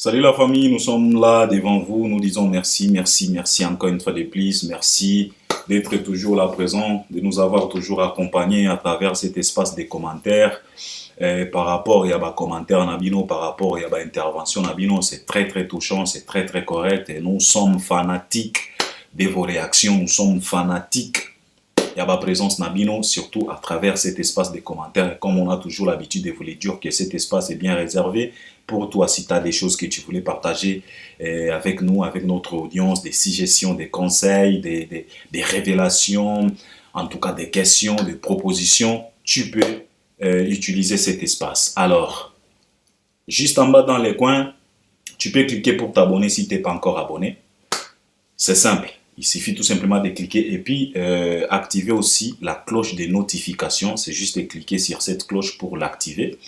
Salut la famille, nous sommes là devant vous, nous disons merci, merci, merci encore une fois de plus, merci d'être toujours là présent, de nous avoir toujours accompagnés à travers cet espace des commentaires. Par rapport à des commentaires Nabino, par rapport à des interventions Nabino, c'est très très touchant, c'est très très correct et nous sommes fanatiques de vos réactions, nous sommes fanatiques. Il y a ma présence Nabino, surtout à travers cet espace des commentaires. Comme on a toujours l'habitude de vous le dire que cet espace est bien réservé pour toi si tu as des choses que tu voulais partager avec nous, avec notre audience, des suggestions, des conseils, des révélations, en tout cas des questions, des propositions, tu peux utiliser cet espace. Alors, juste en bas dans les coins, tu peux cliquer pour t'abonner si tu n'es pas encore abonné. C'est simple. Il suffit tout simplement de cliquer et puis activer aussi la cloche des notifications. C'est juste de cliquer sur cette cloche pour l'activer.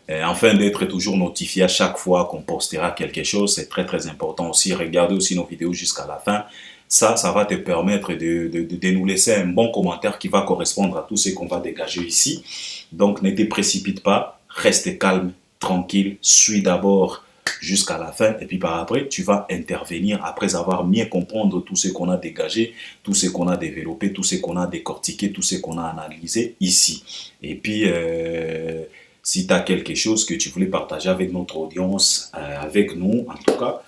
Afin d'être toujours notifié à chaque fois qu'on postera quelque chose. C'est très très important aussi. Regardez aussi nos vidéos jusqu'à la fin. Ça va te permettre de nous laisser un bon commentaire qui va correspondre à tout ce qu'on va dégager ici. Donc ne te précipite pas, reste calme, tranquille, suis d'abord jusqu'à la fin et puis par après tu vas intervenir après avoir mieux comprendre tout ce qu'on a dégagé, tout ce qu'on a développé, tout ce qu'on a décortiqué, tout ce qu'on a analysé ici. Et puis si tu as quelque chose que tu voulais partager avec notre audience, avec nous en tout cas,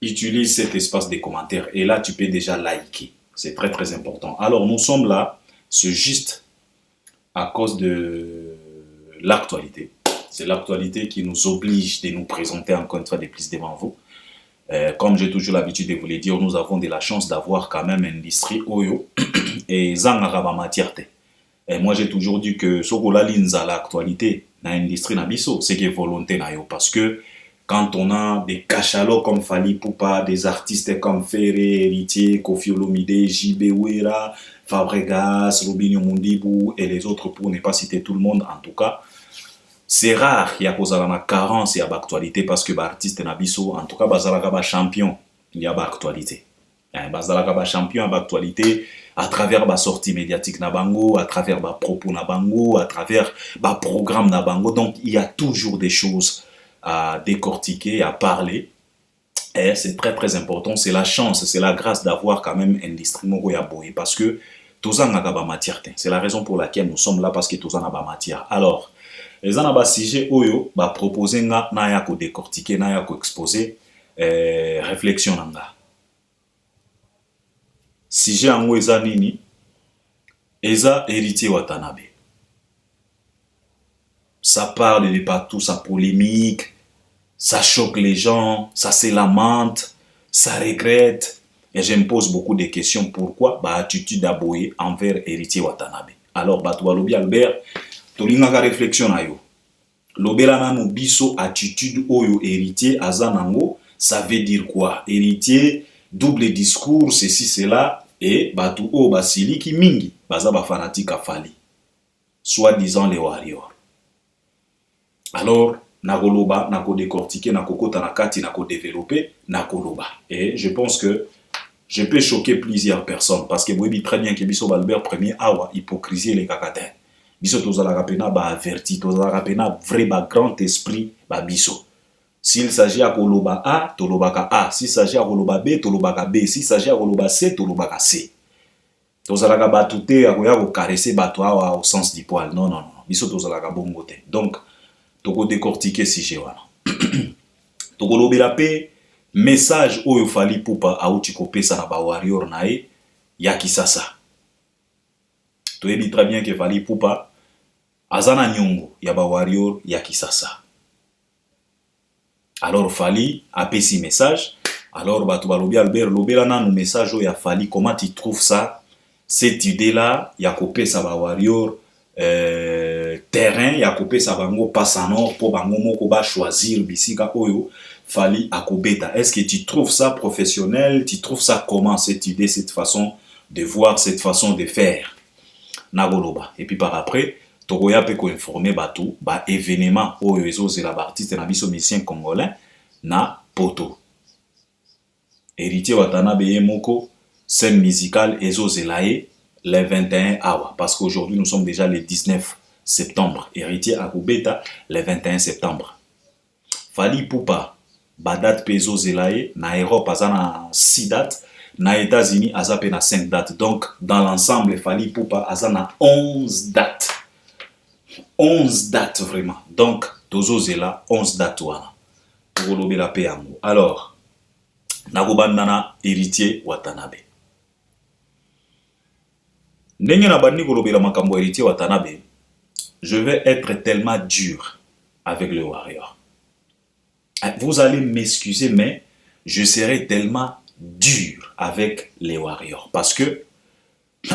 utilise cet espace des commentaires et là tu peux déjà liker, c'est très très important. Alors nous sommes là, c'est juste à cause de l'actualité. C'est l'actualité qui nous oblige de nous présenter encore une fois de plus devant vous. Comme j'ai toujours l'habitude de vous le dire, nous avons de la chance d'avoir quand même une industrie oyo et zangara matière. Et moi j'ai toujours dit que ce qu'on a l'actualité dans l'industrie nabiso, c'est que volonté na yo parce que quand on a des cachalots comme Fally Ipupa, des artistes comme Ferré, Héritier, Koffi Olomide, JB Ouera, Fabregas, Robinho Mundibou et les autres pour ne pas citer tout le monde en tout cas, c'est rare qu'il y a une carence et l'actualité parce que les artistes nabiso, en tout cas, les champion, il y a l'actualité. Les champion à l'actualité à travers la sortie médiatique nabango, à travers les propos nabango, à travers les programmes nabango. Donc, il y a toujours des choses à décortiquer, à parler. Et c'est très très important. C'est la chance, c'est la grâce d'avoir quand même un industrie mogoyaboye parce que tous en a matière. C'est la raison pour laquelle nous sommes là parce que tous en a matière. Alors, les gens sujet oyo ba proposer na ya ko décortiquer na ya ko exposer réflexion nanga sujet ango eza nini eza Héritier Watanabe. Ça parle de partout, ça polémique, ça choque les gens, ça se lamente, ça regrette et je me pose beaucoup de questions pourquoi ba attitude aboye envers Héritier Watanabe. Alors bato balobi Albert tolingaka réflexion na yo. Lobela nanu biso attitude oyo héritier azanango, ça veut dire quoi? Héritier, double discours, ceci, cela, et batu o basili ki mingi, baza ba fanatique a Fally. Soi-disant les warriors. Alors, nakoloba, nako décortiquer, nako kota nakati, nako développer, nakoloba. Et je pense que je peux choquer plusieurs personnes, parce que vous savez très bien que biso Albert premier awa, hypocrisie les kakatins. Biso tozalaka pena ba averti, tozalaka pena vrai ba grand esprit ba biso. S'il s'agit à koloba A, tolobaka A. S'il s'agit à koloba B, tolobaka B. S'il s'agit à koloba C, tolobaka C. Tozalaka ba touté à koya ko caresser bato awa au sens du poil. Non, non, non. Biso tozalaka bongo te. Donc, toko décortiquer si wana. Toko lobela pe message oyo Fally Ipupa auti kopesa na ba warrior nae ya Kisasa. Toyebi très bien que Fally Ipupa azana nyongo ya ba warrior ya Kisasa. Alors Fally a pesi message. Alors bato balobi Albert lobela nanu message ya Fally, comment tu trouves ça, cette idée là ya kopesa ba warrior terrain ya kopesa bango passanor pour bango moko ba choisir bisika oyo Fally akobeta. Est-ce que tu trouves ça professionnel? Tu trouves ça comment cette idée, cette façon de voir, cette façon de faire? Nagoloba. Et puis par après, tokoya pe ko informer bato ba événement oyo ezozela ba artiste na biso musicien congolais na poto. Héritier Watanabe ye moko scène musicale ezozela le 21 awa parce qu'aujourd'hui nous sommes déjà le 19 septembre. Héritier akobeta le 21 septembre. Fally Ipupa badate pezo zelae, na Europe aza na 6 dates, na États-Unis aza pe na 5 dates. Donc dans l'ensemble Fally Ipupa aza na 11 dates. 11 dates vraiment. Donc tozo zela 11 dates wana. Pour lobe la pe yango. Alors nakobandana Héritier Watanabe. Ndenge na bandi kolobela makambo Héritier Watanabe, je vais être tellement dur avec le Warrior. Vous allez m'excuser, mais je serai tellement dur avec les Warriors. Parce que,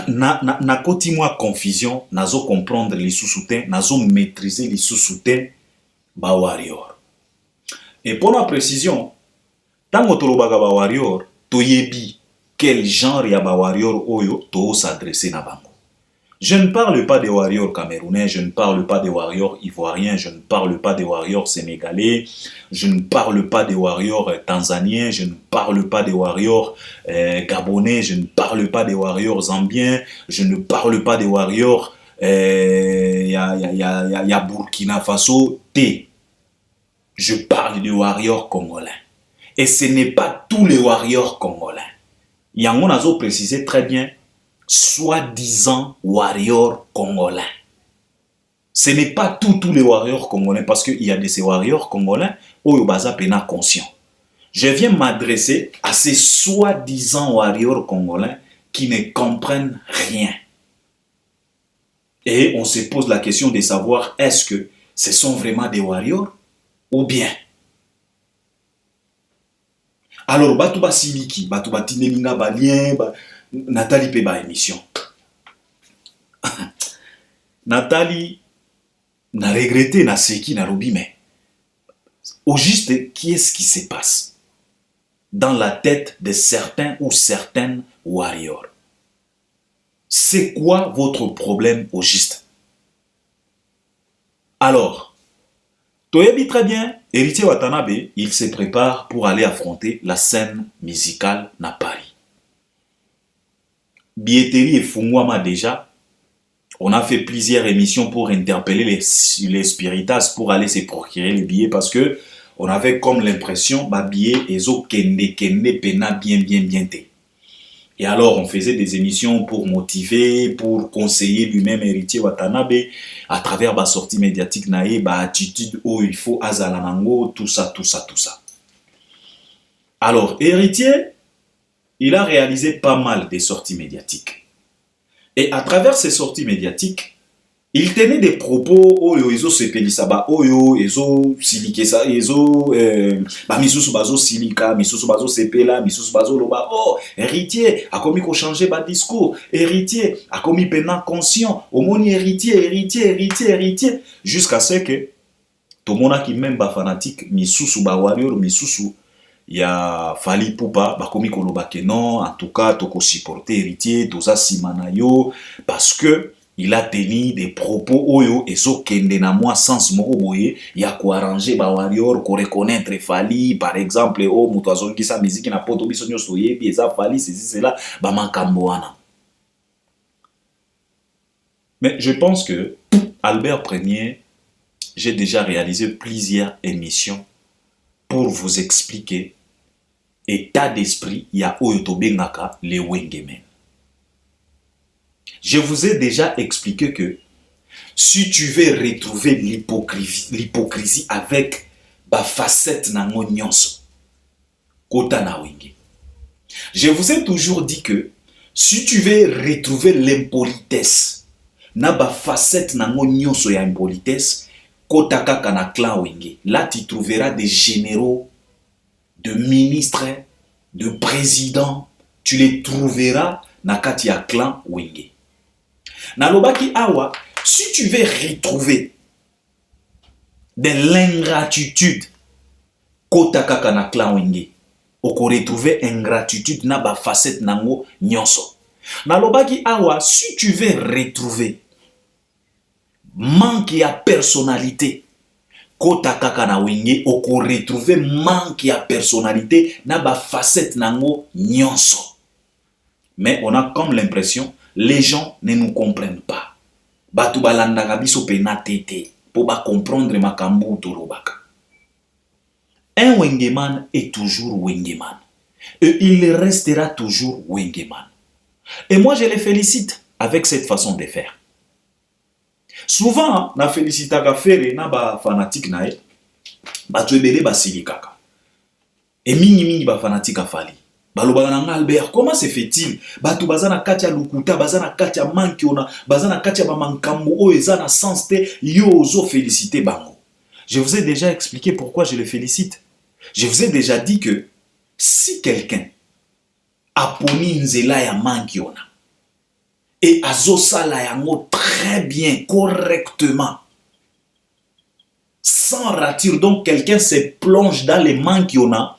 na koti moi confusion, nazo comprendre les sous-soutiens, nazo maîtriser les sous-soutiens, ba Warrior. Et pour la précision, tango tolobaka ba Warrior, toyebi quel genre ya ba Warrior oyo to s'adresser na bango. Je ne parle pas des Warriors camerounais, je ne parle pas des Warriors ivoiriens, je ne parle pas des Warriors sénégalais, je ne parle pas des Warriors tanzaniens, je ne parle pas des Warriors gabonais, je ne parle pas des Warriors zambiens, je ne parle pas des Warriors ya Burkina Faso, T. Je parle des Warriors congolais. Et ce n'est pas tous les Warriors congolais. Yango nazo précisé très bien, soi-disant warriors congolais. Ce n'est pas tous les warriors congolais, parce qu'il y a de ces warriors congolais où il y a pena conscient. Je viens m'adresser à ces soi-disant warriors congolais qui ne comprennent rien. Et on se pose la question de savoir, est-ce que ce sont vraiment des warriors ou bien? Alors, Batouba Siliki, Batouba Tinelinga Balien, Nathalie Peba émission. Nathalie n'a regretté, n'a seki, n'a robi, mais au juste, qu'est-ce qui se passe dans la tête de certains ou certaines warriors? C'est quoi votre problème au juste? Alors, Toyebi très bien, Héritier Watanabe, il se prépare pour aller affronter la scène musicale na Paris. Billetterie et Fungwama déjà. On a fait plusieurs émissions pour interpeller les spiritas pour aller se procurer les billets parce que on avait comme l'impression bah billets ezo kende pena bien té. Et alors on faisait des émissions pour motiver, pour conseiller lui-même Héritier Watanabe à travers ba sortie médiatique naé ba attitude où il faut azalanango tout ça. Alors Héritier, il a réalisé pas mal de sorties médiatiques. Et à travers ces sorties médiatiques, il tenait des propos oyo ezo sepelisa ba oyo ezo silikesa ezo ba misusu bazo silika, misusu bazo sepela, misusu bazo loba oh Héritier a commis ko changer ba discours, Héritier a commis pena conscient, omoni héritier jusqu'à ce que tout le monde qui même ba fanatique misusu ba warrior misusu ya Fally Ipupa bakomi koloba ke non, en tout cas toko supporter Héritier toza simanayo parce que il a tenu des propos oyo ezo kende na moi sens moko boye ya ko arranger ba warrior ko reconnaître Fally par exemple oh muto azongisa musique na poto biso nyoso yebi eza Fally c'est là ba makambo wana. Mais je pense que Albert Premier, j'ai déjà réalisé plusieurs émissions pour vous expliquer état d'esprit ya oyo tobengaka les wengemen. Je vous ai déjà expliqué que si tu veux retrouver l'hypocrisie avec ba facette nango nyonso kota na wenge. Je vous ai toujours dit que si tu veux retrouver l'impolitesse na ba facette nango nyonso ya impolitesse kota kaka na clan wenge, là tu trouveras des généraux, de ministres, de présidents, tu les trouveras na kati ya clan wenge. Nalobaki awa, si tu veux retrouver de l'ingratitude kota kaka na clan wenge, oko retrouver ingratitude na ba facette nango nyonso. Nalobaki awa, si tu veux retrouver manque ya personnalité kota kaka na wenge, oko retrouver manque ya personnalité na ba facette nango nyonso. Mais on a comme l'impression les gens ne nous comprennent pas. Batu balandaka biso pena tete po ba comprendre makambo tolobaka. Un Wengeman est toujours Wengeman. Et il restera toujours Wengeman. Et moi, je les félicite avec cette façon de faire. Souvent, na félicita ka faire na ba fanatique na e, ba tuebele ba silikaka. Et mingi ba fanatique afali. Balobana na Albert, comment se fait-il? Batu bazana katia lukuta, bazana katia mankiona, bazana katia ba mankambo o ezana sens te yo ozo féliciter bango. Je vous ai déjà expliqué pourquoi je le félicite. Je vous ai déjà dit que si quelqu'un a poni nzela ya mankiona et azosala yango très bien, correctement, sans rature, donc quelqu'un se plonge dans les mankiona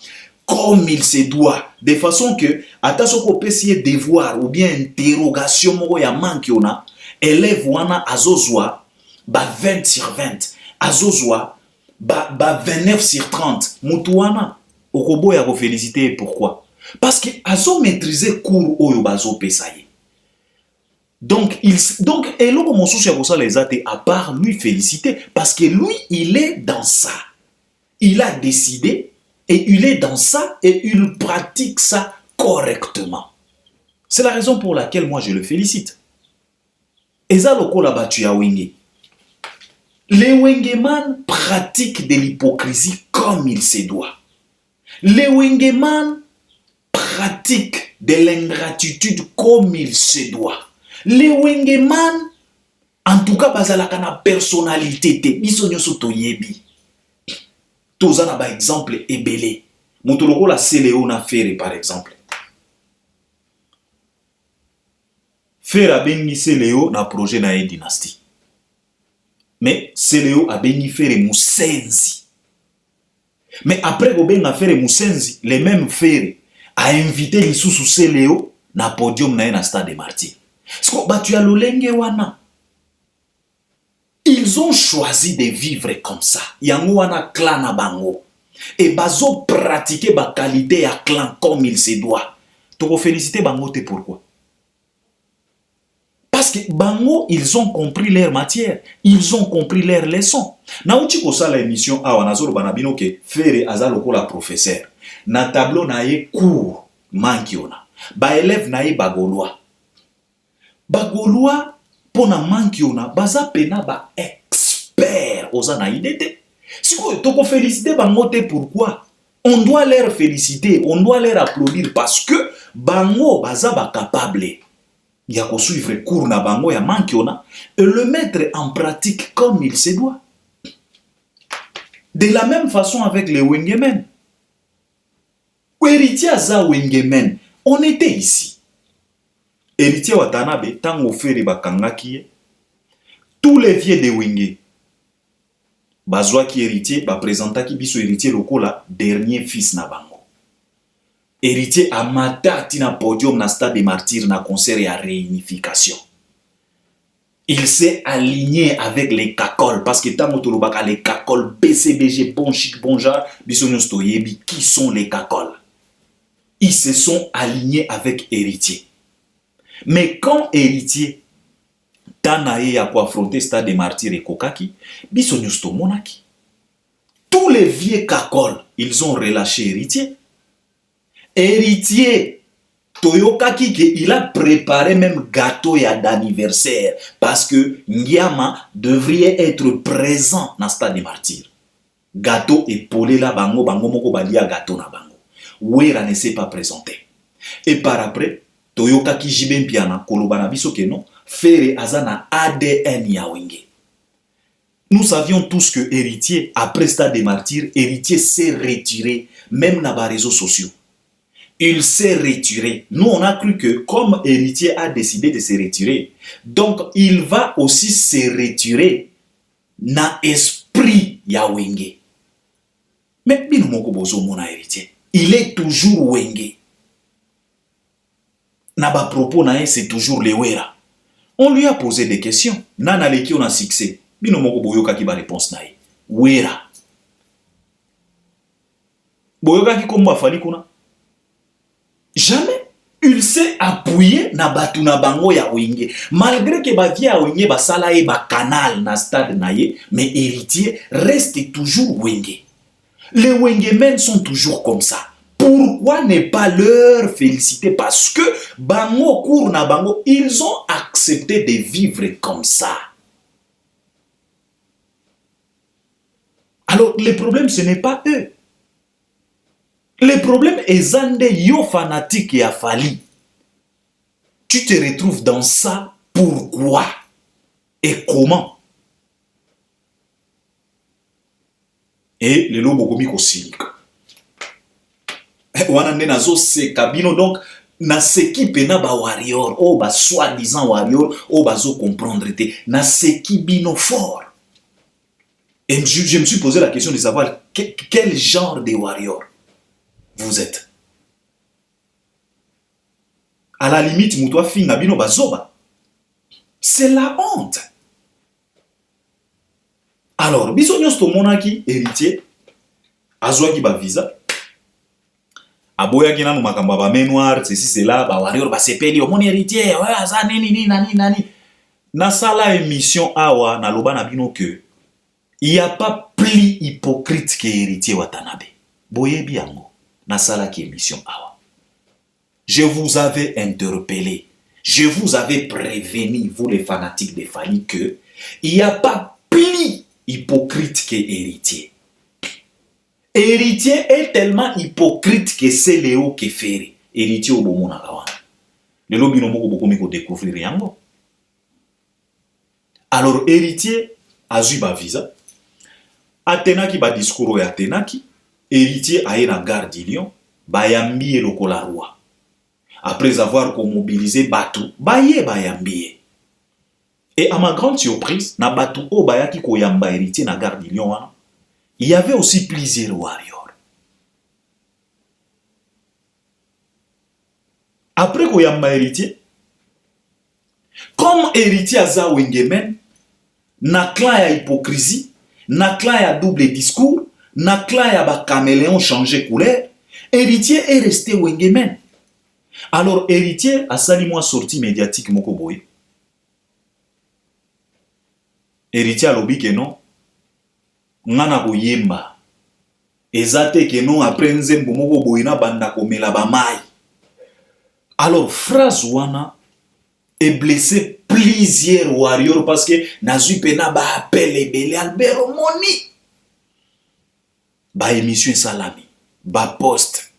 comme il se doit, de façon que attention qu'on peut essayer devoir ou bien interrogation moko ya mankiona, élève wana azozwa ba 20 sur 20, azozwa ba 29 sur 30, mutu wana okobo ya ko féliciter. Pourquoi? Parce que azo maîtriser cours oyo bazo pesaye. Donc et là mon souci pour ça les athées à part lui féliciter parce que lui il est dans ça. Il a décidé et il est dans ça et il pratique ça correctement. C'est la raison pour laquelle moi je le félicite. Eza lokola batu ya wenge. Les wengeman pratiquent de l'hypocrisie comme il se doit. Les wengeman pratiquent de l'ingratitude comme il se doit. Les wengeman, en tout cas, bazalaka na personnalité te. Biso nyoso toyebi. Toza na ba exemple ebele. Motoloko la Seléo na Fere par exemple. Fere a bengi Seléo na projet na e dynastie. Mais Seléo a bengi Fere Musenzi. Mais après Gobenga Fere Musenzi, les mêmes Fere a invité Lisusu Seléo na podium na Stade des Martyrs. Ils ont choisi de vivre comme ça. Yango wana clan na bango. Et bazo pratiquer ba qualité à clan comme il se doit. Toko féliciter bango te pourquoi? Parce que bango, ils ont compris leur matière. Ils ont compris leur leçon. Na uti ko sala émission awa nazolo banabino ke Fere azaloko la professeur. Na tableau na ye cours mankiona. Ba élève na ye bagolwa. Bagolwa pona mankiona baza pena ba expert ozana idete. Si toko féliciter bango te pourquoi? On doit leur féliciter, on doit leur applaudir parce que bango baza ba capable ya ko suivre cours na bango ya mankiona et le mettre en pratique comme il se doit. De la même façon avec les wengemen. Héritier za wengemen, on était ici. Héritier Watanabe, tango fere bakangaki, tous les vieux de Wenge, bazwa ki héritier, ba présenta ki biso héritier lokola, dernier fils na bango. Héritier amata tina podium na Stade des Martyrs na concert ya réunification. Il s'est aligné avec les cacoles, parce que tango tolobaka les cacoles, BCBG, bon chic, bon genre, biso nyosto yebi, qui sont les cacoles? Ils se sont alignés avec héritier. Mais quand héritier Tanae a affronté Stade des Martyrs et Kokaki, biso nyusto monaki. Tous les vieux cacoles, ils ont relâché héritier. Héritier Toyokaki, il a préparé même gâteau d'anniversaire parce que Nyama devrait être présent dans Stade des Martyrs. Gâteau épaulé là, bango moko balia gâteau na bango. Ouera ne s'est pas présenté. Et par après, Toyokaki Jiben Piana, Kolobana biso ke non, Fere azana ADN ya wenge. Nous savions tous que héritier, après Stade des Martyrs, héritier s'est retiré, même dans les réseaux sociaux. Il s'est retiré. Nous, on a cru que comme héritier a décidé de se retirer, donc il va aussi se retirer dans l'esprit ya wenge. Mais bino moko bozo mona héritier. Il est toujours wenge. Naba propos nae c'est toujours le wera. On lui a posé des questions. Nana leki on a succès. Bino moko boyoka ki ba réponse nae. Wera. Boyoka ki komba fali kuna. Jamais. Il s'est appuyé na batu na bango ya wenge. Malgré que ba via wenge ba sala e ba canal na stade nae, mais héritier reste toujours wenge. Les Wengemen sont toujours comme ça. Pourquoi ne pas leur féliciter? Parce que bango cour na bango, ils ont accepté de vivre comme ça. Alors, le problème, ce n'est pas eux. Le problème est zande yo fanatique et affali. Tu te retrouves dans ça, pourquoi et comment? Et le lobo komi ko silika. Wana nde nazo se kabino donc na seki pena ba warrior, oh ba soi-disant warrior, oh ba zo comprendre te, na seki bino fort. Et je me suis posé la question de savoir quel genre de warrior vous êtes. À la limite, moutoua finga bino bazoba. C'est la honte. Alors, biso nyonso monaki héritier, azwaki ba visa, aboyaki nanu makamba ba mémoire, ceci cela, ba warrior ba sepeli, omoni héritier, ouais, aza nini nani. Na sala émission awa na loba na bino que il n'y a pas plus hypocrite que héritier Watanabe. Boyebi yango, na sala ki émission awa. Je vous avais interpellé, je vous avais prévenu, vous les fanatiques des familles, que il n'y a pas plus hypocrite que héritier. Héritier est tellement hypocrite que c'est Léo qui fait. Héritier au bon na kawana. Le lobby no moko boko miko découvrir yango. Alors héritier azui ba visa. Atenaki ba discours ya atenaki. Héritier aye na gare de Lyon. Bayambi lokola roi. Après avoir mobilisé Batou, baye bayambi. Et à ma grande surprise, na Batou o bayaki koyamba héritier na gare de Lyon, il y avait aussi plusieurs warriors. Après koyamba héritier, comme héritier aza wengemen, na clan ya hypocrisie, na clan ya double discours, na clan ya ba caméléon changé couleur, héritier est resté wengemen. Alors héritier a sali moi sortie médiatique moko boy. Héritier a lobi que non, ngana koyemba. Ezate que non après nzembo moko boy na banda komela ba mai. Alors phrase wana est blessé plusieurs warriors parce que nazui pena ba appel ebele Albert Omoni. Ba émission salami, ba poste.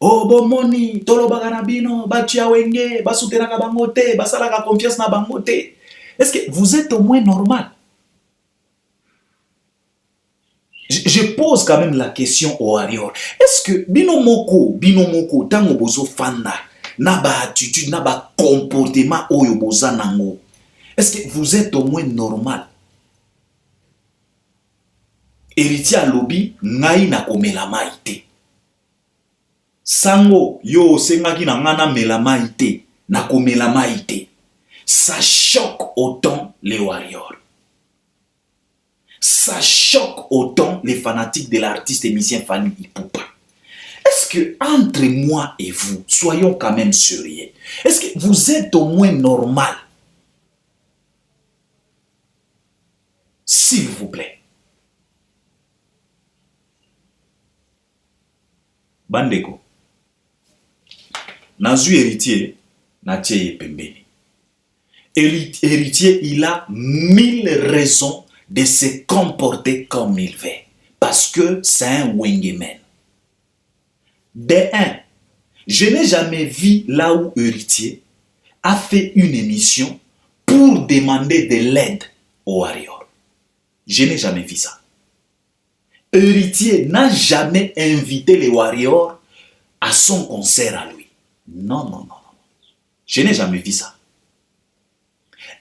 Oh bomoni, tolo baganabino, batia wenge, basuteraka bangote, basalaka confiance na bangote. Est-ce que vous êtes au moins normal? Je pose quand même la question au warrior. Est-ce que binomoko, tango bozo fanda, na ba attitude, na ba comportement oyo boza nango. Est-ce que vous êtes au moins normal? Héritier à lobby, ngai na komela maite. Sango, yo sengaki na ngana mela maite, na komela maite. Ça choque autant les warriors. Ça choque autant les fanatiques de l'artiste émissien Fally Ipupa. Est-ce que entre moi et vous, soyons quand même sérieux, est-ce que vous êtes au moins normal? S'il vous plaît. Bandeko. Nazu héritier, natie pembeni. Héritier, il a 1000 raisons de se comporter comme il veut. Parce que c'est un wengeman. De un, je n'ai jamais vu là où héritier a fait une émission pour demander de l'aide aux warriors. Je n'ai jamais vu ça. Héritier n'a jamais invité les warriors à son concert à lui. Non. Je n'ai jamais vu ça.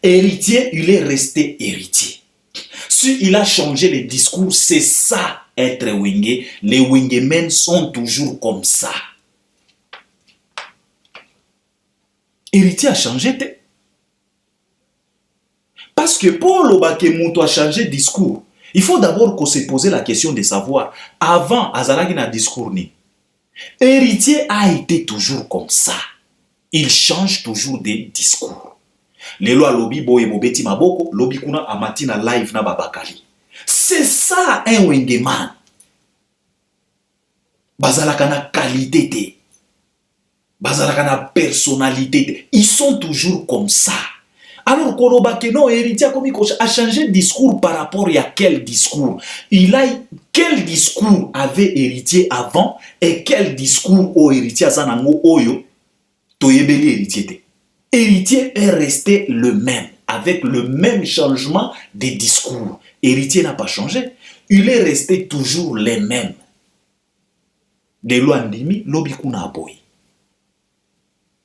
Héritier, il est resté héritier. Si il a changé les discours, c'est ça être wingé. Les wingemen sont toujours comme ça. Héritier a changé. Parce que pour l'Obakemuto a changé de discours, il faut d'abord qu'on se pose la question de savoir, avant Azalaki na discours ni. Héritier a été toujours comme ça. Il change toujours des discours. Lelo a lobi boye mobeti maboko, lobi kuna amati na live na babakali. C'est ça un wengeman. bazalaka na qualité te, bazalaka na personnalité te. Ils sont toujours comme ça. Alors koloba que non, héritier a changé de discours par rapport à quel discours? Quel discours avait héritier avant et quel discours au héritier a zanango oyo toyebeli héritier te. Héritier est resté le même, avec le même changement de discours. Héritier n'a pas changé. Il est resté toujours les mêmes. Les lois ndimi lobi kuna aboy.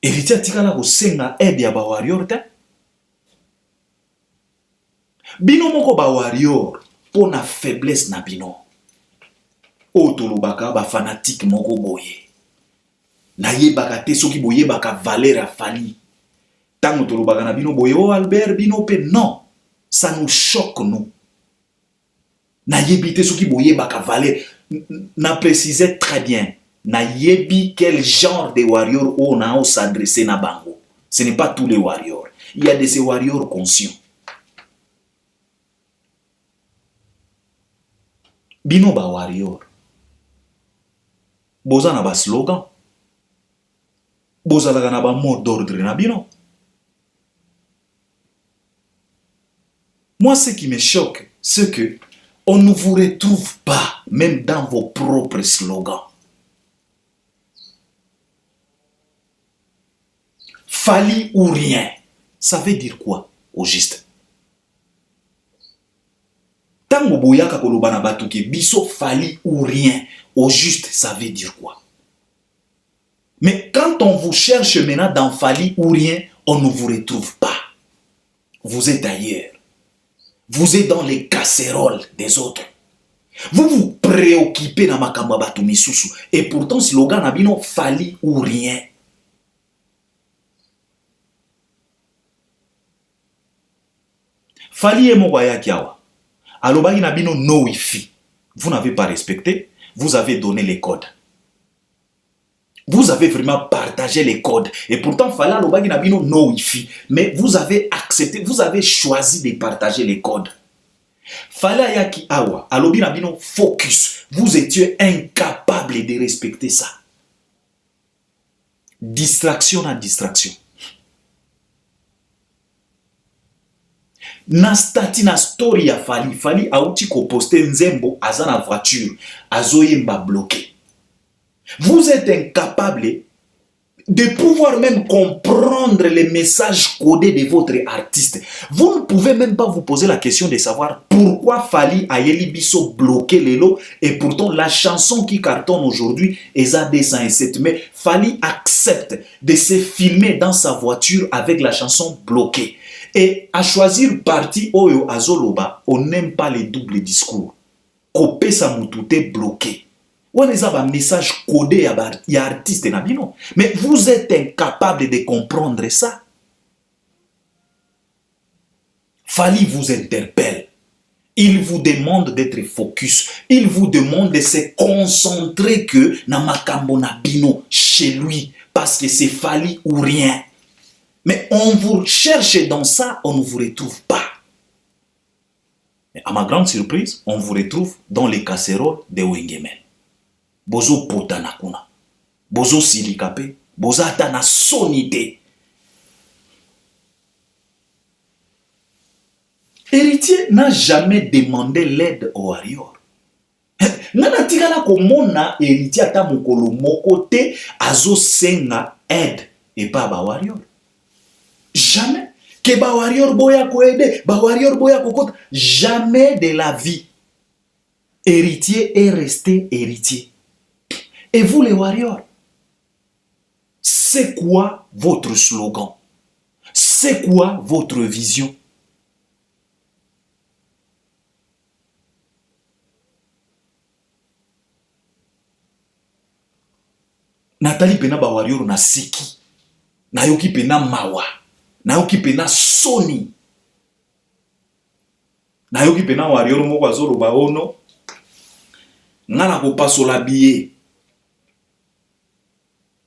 Héritier tikala ko senga aide ya ba warrior te. Bino moko ba warrior pour na faiblesse na bino. Otolobaka ba fanatique moko boye. Na yebaka te soki boye baka valeur a fali. Tango tolobaka na bino boye o Albert bino pe non. Ça nous choque nous. Na yebi te soki boye baka valeur. Na précisé très bien. Na yebi quel genre de warrior on a s'adresser na bango. Ce n'est pas tous les warriors. Il y a de ces warriors conscients. Bino ba warrior. Boza na ba slogan. Boza la na ba mot d'ordre na bino. Moi, ce qui me choque, c'est que on ne vous retrouve pas, même dans vos propres slogans. Fali ou rien. Ça veut dire quoi, au juste? Tango boyaka kolobana batuke biso fali ou rien. Au juste, ça veut dire quoi? Mais quand on vous cherche maintenant dans fali ou rien, on ne vous retrouve pas. Vous êtes ailleurs. Vous êtes dans les casseroles des autres. Vous vous préoccupez dans makamba batu misusu. Et pourtant, slogan nabino fali ou rien. Fali et Mokwaya Kiawa. Alobagi nabino no wifi. Vous n'avez pas respecté. Vous avez donné les codes. Vous avez vraiment partagé les codes. Et pourtant, Fala Alobagi nabino no wifi. Mais vous avez accepté, vous avez choisi de partager les codes. Fala Yaki Awa. Alobi nabino focus. Vous étiez incapable de respecter ça. Distraction à distraction. Na stati na story ya Fali auti ko poster nzembo aza na voiture azoyemba bloqué. Vous êtes incapable de pouvoir même comprendre les messages codés de votre artiste. Vous ne pouvez même pas vous poser la question de savoir pourquoi Fali a Biso bloqué les lots et pourtant la chanson qui cartonne aujourd'hui est à 207. Mais Fali accepte de se filmer dans sa voiture avec la chanson bloquée. Et à choisir parti Oyo Azoloba, on n'aime pas les doubles discours. Kopé sa moutouté bloqué. On a un message codé à artiste nabino. Mais vous êtes incapable de comprendre ça. Fali vous interpelle. Il vous demande d'être focus. Il vous demande de se concentrer que na makambo nabino chez lui. Parce que c'est Fali ou rien. Mais on vous cherche dans ça, on ne vous retrouve pas. Mais à ma grande surprise, on vous retrouve dans les casseroles de Wengemen. Bozo potanakuna. Bozo silikape. Bozata na sonité. Héritier n'a jamais demandé l'aide au warrior. Nana tigala komona héritier ata mokolo mokote azo senga aide et pas ba warrior. Jamais. Que ba warrior boya ko aide, ba warrior boya ko kota. Jamais de la vie. Héritier est resté héritier. Et vous les warriors, c'est quoi votre slogan? C'est quoi votre vision? Nathalie pena ba warrior na siki. Nayoki pena mawa. Nayoki pena soni. Nayoki pena warrior moko azolo ba ono. Ngana ko pasola billet.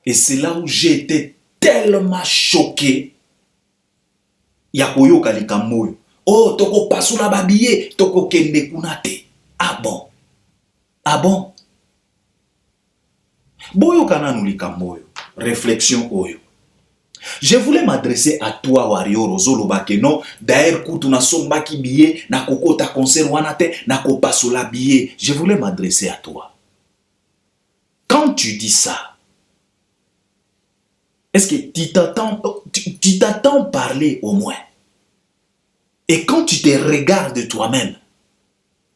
Et c'est là où j'ai été tellement choqué. Yakoyo kalikamoyo. Oh, toko pasola ba billet, toko kende kunate. Ah bon? Ah bon? Boyo kananu likamboyo. Réflexion oyo. Je voulais m'adresser à toi, Warrior Ozolo Bakeno. D'ailleurs, Koutou na sombaki billet, na koko ta concert wanate, na kopa sola billet. Je voulais m'adresser à toi. Quand tu dis ça, est-ce que tu t'attends parler au moins? Et quand tu te regardes toi-même,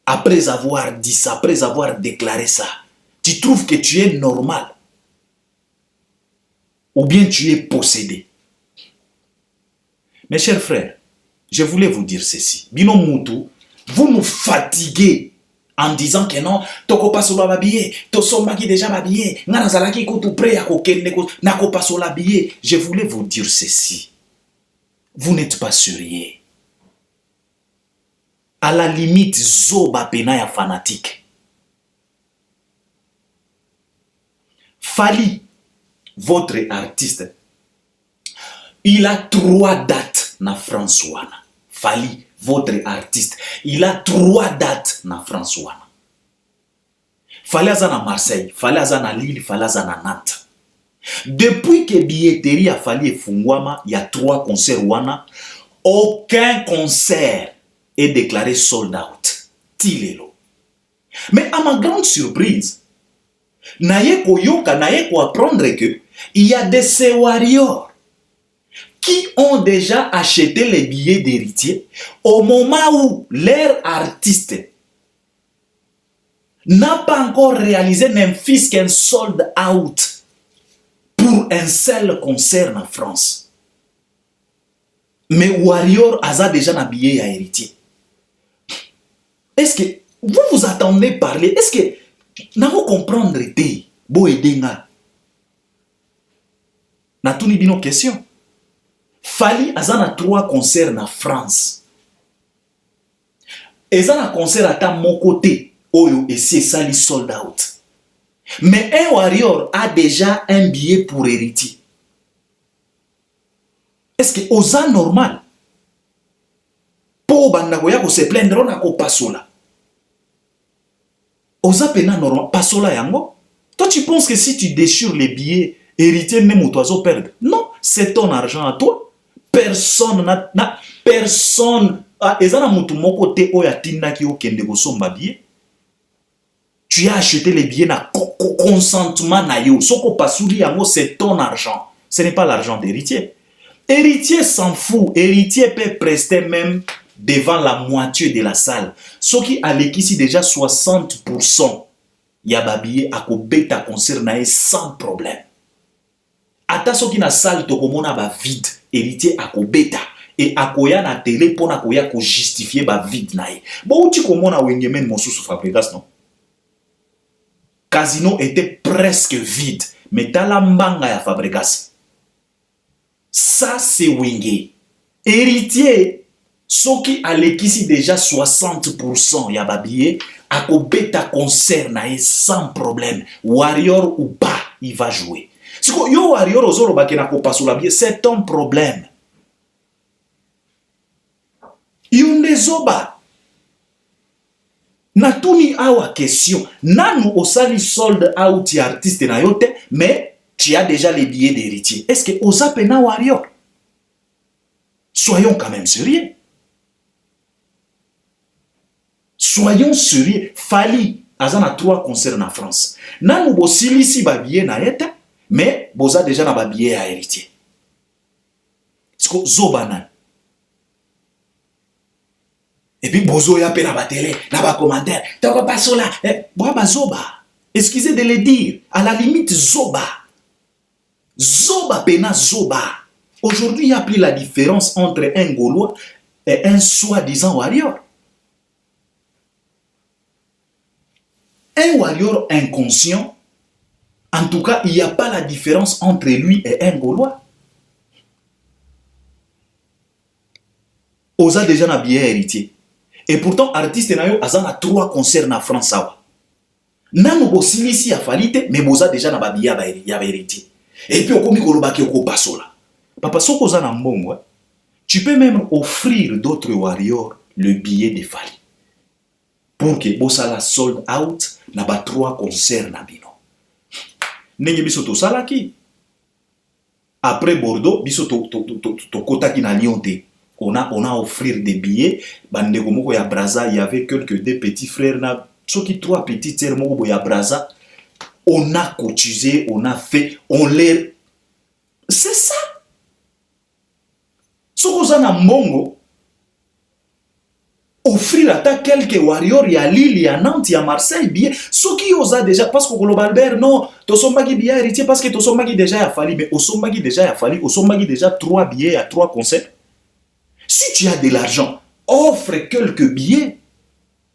après avoir dit ça, après avoir déclaré ça, tu trouves que tu es normal? Ou bien tu es possédé? Mes chers frères, je voulais vous dire ceci. Bino Moutou, vous nous fatiguez en disant que non, toko pasola babie, to sombaki déjà babie, ngana zalaki koutou prêt à kokenne nako pasola babie. Je voulais vous dire ceci. Vous n'êtes pas sérieux. À la limite, zoba pena ya fanatique. Fali, votre artiste, il a 3 dates na François. Fali, votre artiste, il a 3 dates na François. Fali aza na Marseille, Fali aza na Lille, Fali aza na Nantes. Depuis que billetterie a Fali efungwama, il y a 3 concerts wana, aucun concert est déclaré sold out. Tilelo. Mais à ma grande surprise, naye koyoka, naye ko apprendre que il y a des warriors qui ont déjà acheté les billets d'héritier au moment où leur artiste n'a pas encore réalisé même fils qu'un sold out pour un seul concert en France. Mais warrior a déjà un billet à héritier. Est-ce que vous vous attendez parler? Est-ce que vous comprendre des bo edenga? Na tuni bino question. Fali azana 3 concerts en France. Ezana concert à ta mon côté. Oyo et c'est ça les sold out. Mais un warrior a déjà un billet pour héritier. Est-ce que oza normal? Po banda koya ko se plaindre na ko pasola. Oza pena normal pasola yango? Toi tu penses que si tu déchires les billets, héritier même oiseau perdre? Non, c'est ton argent à toi. Personne n'a personne ezana mutu moko te oya tindaki okende ko somba billet. Tu as acheté les billets na consentement na yo. Soko pasuli yango c'est ton argent. Ce n'est pas l'argent d'héritier. Héritier s'en fout. Héritier peut prester même devant la moitié de la salle. Ce qui a l'équisi déjà 60%. Yaba billet à beta concert na sans problème. Ata ce qui na salle to komona ba vide. Héritier à beta. Et akoya na télé pour na koya ko justifier ba vide na ye. Bon tu komona wengemen mosusu Fabregas non? Casino était presque vide. Mais dans la mbanga ya Fabregas. Ça c'est wenge. Héritier, ce qui a l'équisi déjà 60% ya babillet, à beta concert na sans problème. Warrior ou pas, il va jouer. Si yo warrior ozolo bakena ko pasola billet, c'est ton problème. Yunde zoba. Natuni awa question. Nanu osali sold out ya artiste na yote, mais tu as déjà les billets d'héritier. Est-ce que osa pena warrior? Soyons quand même sérieux. Soyons sérieux. Fali azana 3 concerts en France. Nanu bosili si ba billet na yete, mais boza déjà na ba billet à héritier. Sko zobanan. Et puis bozo ya pe na ba télé, na ba commentaire, toko pasola, boba zoba. Excusez de le dire, à la limite zoba. Zoba pena zoba. Aujourd'hui, il n'y a plus la différence entre un Gaulois et un soi-disant warrior. Un warrior inconscient, en tout cas, il n'y a pas la différence entre lui et un Gaulois. Osa déjà n'a bien héritier. Et pourtant, artiste nayo azana 3 concerts na France. Nano bosili ici a falite, mais boza déjà na babia ya héritier. Et puis, okomi kolobaki oko pasola. Papa, soko za na mbongo, tu peux même offrir d'autres warriors le billet de Fali. Pour que bossa la sold out na ba 3 concerts na bino. ndenge biso to salaki. Après Bordeaux, biso to kota ki na Lyon te. On a offrir des billets. Bandeko moko ya Braza, il y avait deux petits frères na soki 3 petits sœurs moko ya Braza. On a cotisé, on a fait, on les... C'est ça. Sokoza na mbongo, offrir à quelques warriors, il y a Lille, il y a Nantes, il y a Marseille, bien. Ce qui osa déjà, parce que le Albert, non, tu as bien héritier, parce que tu as déjà fallu, mais tu déjà fallu, tu déjà 3 billets à 3 concerts. Si tu as de l'argent, offre quelques billets.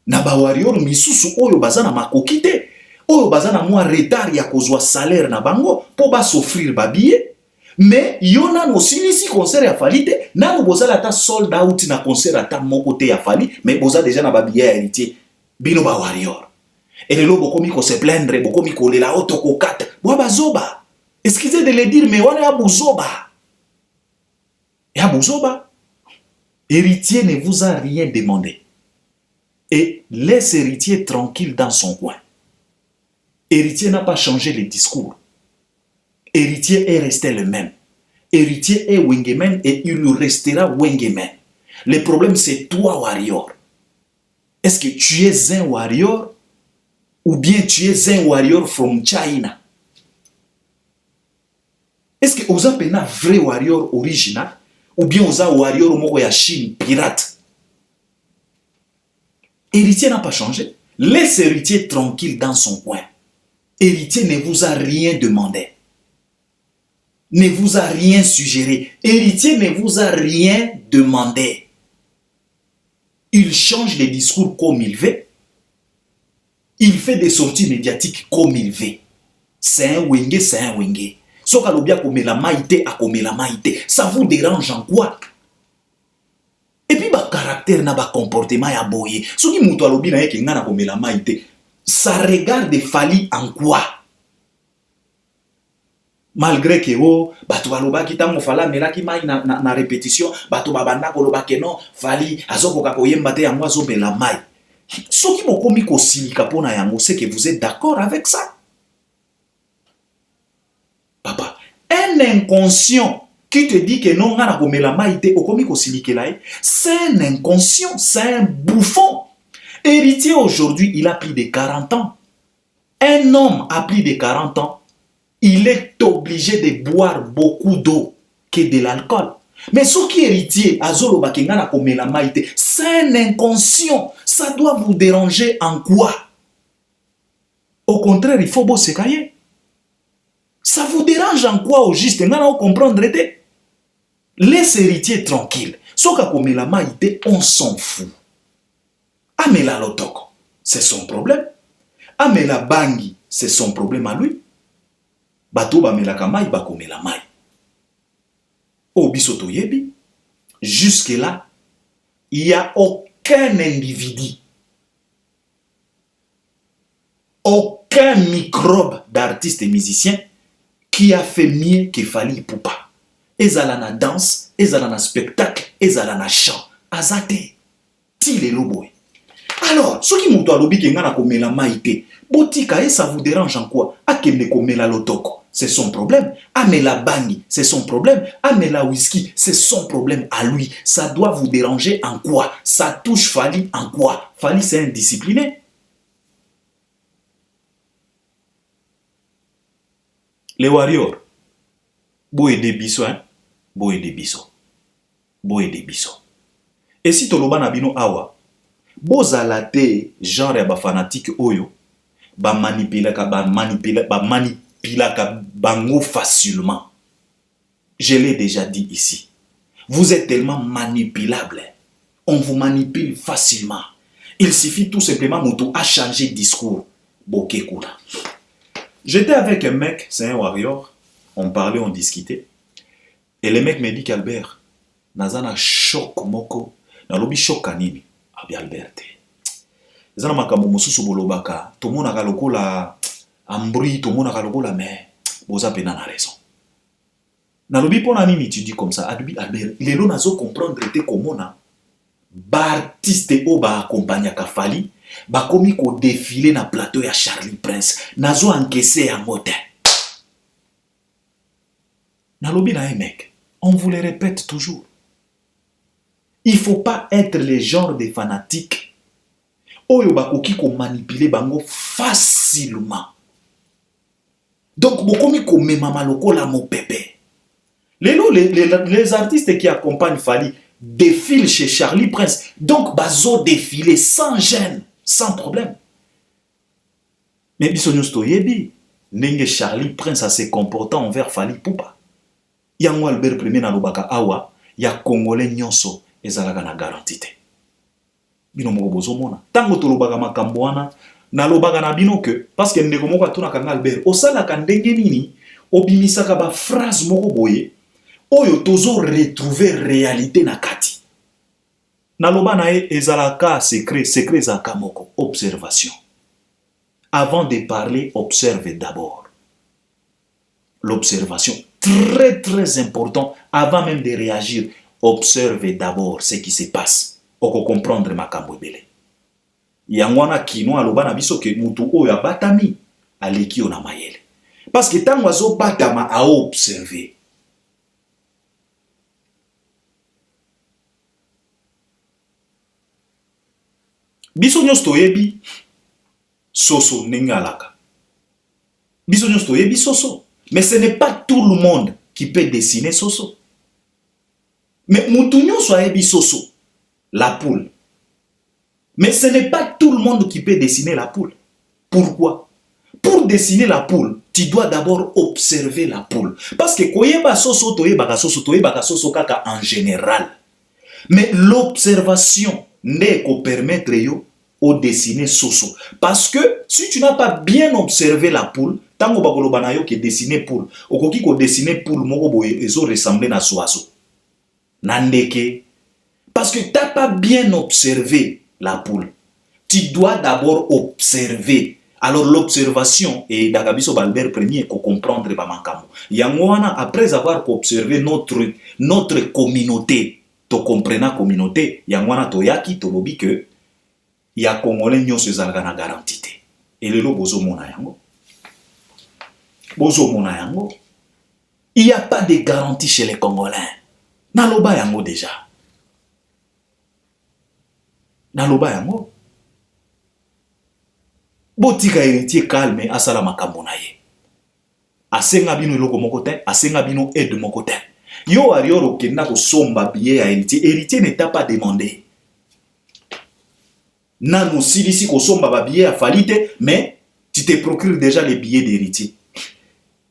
Na ba warrior misusu oyo bazana makokite. Oyo bazana mwa retard ya kozwa salaire na bango po ba s'offrir ba billet. Mais yona no silisi concert ya fali te na bozala ta sold out na concert ata moko te ya fali mais boza déjà na ba billet ya héritier bino ba warrior. Et le lobo komi ko se plaindre bokomi ko lela auto ko kata bo bazoba. Excusez de le dire mais wana ya buzoba. Ya buzoba. Héritier ne vous a rien demandé. Et laisse héritier tranquille dans son coin. Héritier n'a pas changé le discours. Héritier est resté le même. Héritier est Wengeman et il restera Wengeman. Le problème c'est toi, warrior. Est-ce que tu es un warrior ou bien tu es un warrior from China? Est-ce que vous avez un vrai warrior original ou bien vous avez un warrior moko ya Chine pirate? Héritier n'a pas changé. Laisse héritier tranquille dans son coin. Héritier ne vous a rien demandé. Ne vous a rien suggéré. Héritier ne vous a rien demandé. Il change les discours comme il veut. Il fait des sorties médiatiques comme il veut. C'est un wenge, c'est un wenge. Soka lobia comme la maïté a comme la maïté. Ça vous dérange en quoi? Et puis ba caractère na ba comportement ya boye. Soki muto alobi na yeke ngana comme la maïté. Ça regarde fali en quoi? Malgré que bato baloba kitango fala melaki mai na répétition, bato babanda koloba ke non fali azoko koyemba te yango azobela mai. Soki bokomi ko silika pona yango, c'est que vous êtes d'accord avec ça? Papa, un inconscient qui te dit que non ngana komela mai te okomi ko silikela, c'est un inconscient, c'est un bouffon. Héritier aujourd'hui, il a plus de 40 ans. Un homme a plus de 40 ans. Il est obligé de boire beaucoup d'eau que de l'alcool. Mais ce qui est héritier, c'est un inconscient. Ça doit vous déranger en quoi? Au contraire, il faut bosser cahier. Ça vous dérange en quoi au juste? Comprendre. Laisse héritier tranquille. On s'en fout. Amela Lotoko, c'est son problème. Amela Bangi, c'est son problème à lui. Bato bamela kamai bakomela mai. Obisoto yebi. Jusque là, il n'y a aucun individu, aucun microbe d'artiste et musicien qui a fait mieux que Fally Ipupa. Ezalana danse, ezalana spectacle, ezalana chant. Azate. Ti le loboé. Alors, ce qui m'a dit que ngana komela maïté, botika et ça vous dérange en quoi? Akende komela lotoko, c'est son problème. Amela bangi, c'est son problème. Amela whisky, c'est son problème à lui. Ça doit vous déranger en quoi? Ça touche Fally en quoi? Fally c'est indiscipliné. Les warriors, boye de biso, hein? Boye de biso. Boye de biso. Et si toloba na bino awa, bozala te genre ya ba fanatique oyo ba manipulaka bango facilement. Je l'ai déjà dit ici. Vous êtes tellement manipulable. On vous manipule facilement. Il suffit tout simplement moto à changer de discours. Bokekuna. J'étais avec un mec, c'est un warrior. On parlait, on discutait. Et le mec me dit qu'Albert, nazana choc moko, na lobi choc animi. Abi Albert. Ezana makambo mosusu bolobaka, tomona ka lokola ambri, tomona ka lokola mais boza pena na raison. Na lobi pona nini tu dis comme ça, Abi Albert, lelo nazo comprendre te komona ba artiste o ba accompagner ka Fally, ba komi ko défiler na plateau ya Charlie Prince, nazo encaisser ya motin. Nalobi na mec, on vous le répète toujours. Il ne faut pas être le genre de fanatique. Oyo bakoki ko manipuler bango facilement. Donc, bokomi ko memama lokola mo bébé. Les artistes qui accompagnent Fally défilent chez Charlie Prince. Donc, bazo défiler sans gêne, sans problème. Mais biso nyonso yebi, ndenge Charlie Prince a se comportant envers Fally Poupa. Yango Albert Premier na lobaka awa, ya Congolais nyonso ezalaka na garantie te. Bino moko bozomona. Tango tolobaka makambo wana, na lobaka na bino que parce que ndeko moko atunaka nga Albert, osalaka ndenge nini, obimisaka ba phrase moko boye, oyo tozo retrouver réalité na kati. Na loba na e ezalaka secret ezalaka moko, observation. Avant de parler, observe d'abord. L'observation, très très important, avant même de réagir, observe d'abord ce qui se passe. Oko comprendre makambo ebele. Yangwana kino aloba na biso ke mutu oyo abatami aleki ona mayele. Parce que tango azo batama a observer. Biso nyonso toyebi soso nengalaka. Biso nyonso toyebi soso. Mais ce n'est pas tout le monde qui peut dessiner soso. Mais mutu nyonso ayebi soso, la poule. Mais ce n'est pas tout le monde qui peut dessiner la poule. Pourquoi? Pour dessiner la poule, tu dois d'abord observer la poule. Parce que koyeba soso toyebaka soso kaka en général. Mais l'observation n'est qu'au permettre yo au dessiner soso. Parce que si tu n'as pas bien observé la poule, tango bakoloba na yo ke dessiner poule, okoki ko dessiner poule moko boye ezo ressembler na oiseau. Nandeke. Parce que tu n'as pas bien observé la poule. Tu dois d'abord observer. Alors l'observation, et Dagabiso Balbert Premier, qu'on comprendre Bamakamo. Yangwana, après avoir observé notre communauté, to comprena communauté, Yangwana Toyaki, to lobi que, ya Congolais nyon se zalgana garantité. Et le lo bozo mona yango. Bozo mona yango. Il n'y a pas de garantie chez les Congolais. Naloba yango déjà. Naloba yango. Botika héritier calme asala makambo na ye. Asenga bino eloko moko te, asenga bino aide moko te. Yo arioro kenda ko somba billet à héritier. Héritier n'est pas demandé. Nano silisi ko somba ba billet à Fally te, mais tu te procures déjà les billets d'héritier.